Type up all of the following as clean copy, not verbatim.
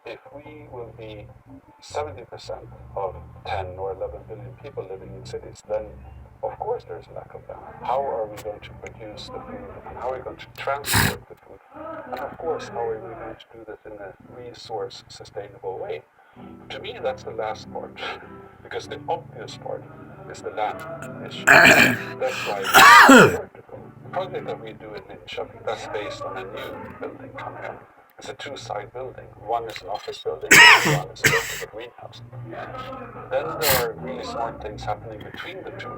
If we will be 70% of 10 or 11 billion people living in cities, then of course there's a lack of land. How are we going to produce the food, and how are we going to transport the food? And of course, how are we going to do this in a resource sustainable way? To me, that's the last part, because the obvious part is the land issue. That's why it's vertical. The project that we do in Linköping, that's based on a new building coming up. It's a two-side building. One is an office building, and one is a vertical greenhouse. Then there are really smart things happening between the two,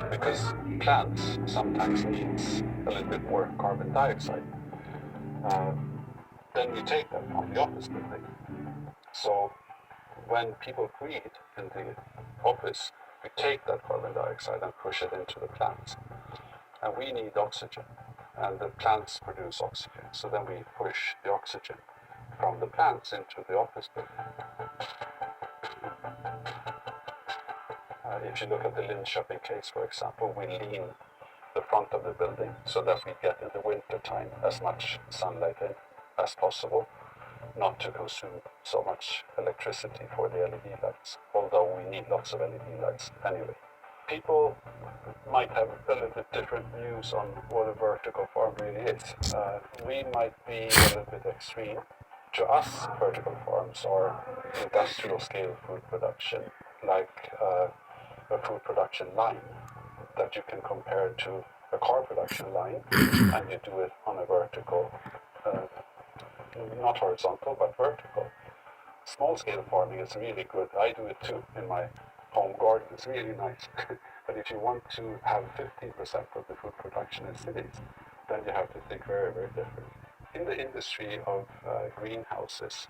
because plants sometimes needs a little bit more carbon dioxide. Then you take that from the office building. So when people breathe in the office, we take that carbon dioxide and push it into the plants. And we need oxygen, and the plants produce oxygen. So then we push the oxygen from the plants into the office building. If you look at the Linköping case, for example, we lean the front of the building so that we get in the winter time as much sunlight in as possible, not to consume so much electricity for the LED lights, although we need lots of LED lights anyway. People might have a little bit different views on what a vertical farm really is. We might be a little bit extreme. To us, vertical farms are industrial scale food production, like a food production line that you can compare to a car production line, and you do it on a vertical, not horizontal, but vertical. Small scale farming is really good. I do it too in my home garden. It's really nice. But if you want to have 15% of the food production in cities, then you have to think very, very different. In the industry of greenhouses,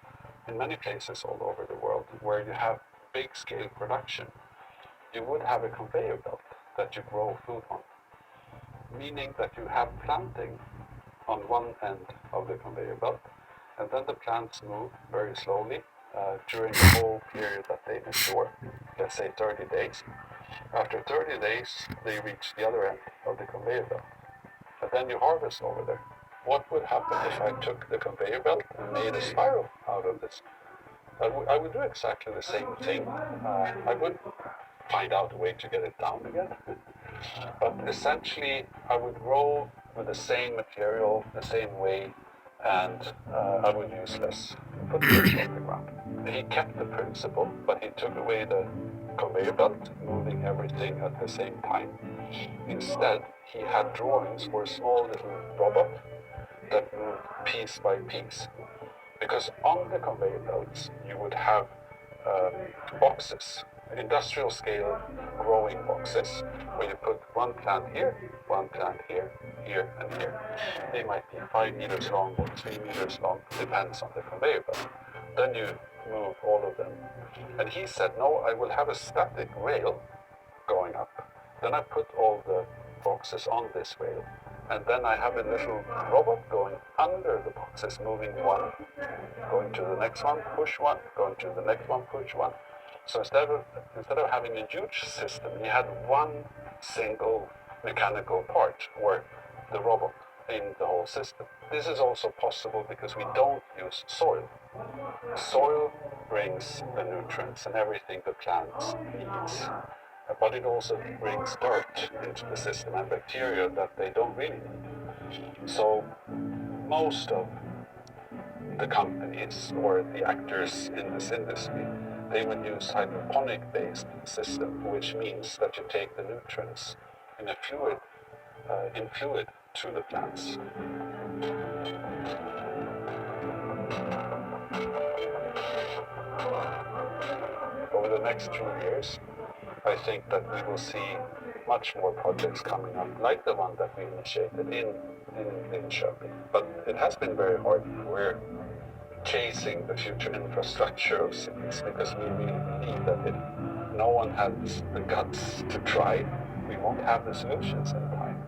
in many places all over the world, where you have big scale production, you would have a conveyor belt that you grow food on, meaning that you have planting on one end of the conveyor belt, and then the plants move very slowly during the whole period that they mature, let's say 30 days. After 30 days, they reach the other end of the conveyor belt, and then you harvest over there. What would happen if I took the conveyor belt and made a spiral out of this? I would do exactly the same thing. I would find out a way to get it down again. But essentially, I would grow with the same material, the same way, and I would use less footprint on the ground. He kept the principle, but he took away the conveyor belt, moving everything at the same time. Instead, he had drawings for a small little robot that moved piece by piece. Because on the conveyor belts, you would have boxes, industrial scale growing boxes, where you put one plant here, one plant here, here, and here. They might be 5 meters long or 3 meters long, depends on the conveyor belt. Then you move all of them. And he said, no, I will have a static rail going up. Then I put all the boxes on this rail. And then I have a little robot going under the boxes, moving one, going to the next one, push one, going to the next one, push one. So instead of having a huge system, you had one single mechanical part, or the robot in the whole system. This is also possible because we don't use soil. Soil brings the nutrients and everything the plants needs. But it also brings dirt into the system and bacteria that they don't really need. So most of the companies or the actors in this industry, they would use hydroponic-based system, which means that you take the nutrients in a fluid to the plants. Over the next 2 years, I think that we will see much more projects coming up, like the one that we initiated in Linköping. But it has been very hard. We're chasing the future infrastructure of cities because we really believe that if no one has the guts to try, we won't have the solutions in time.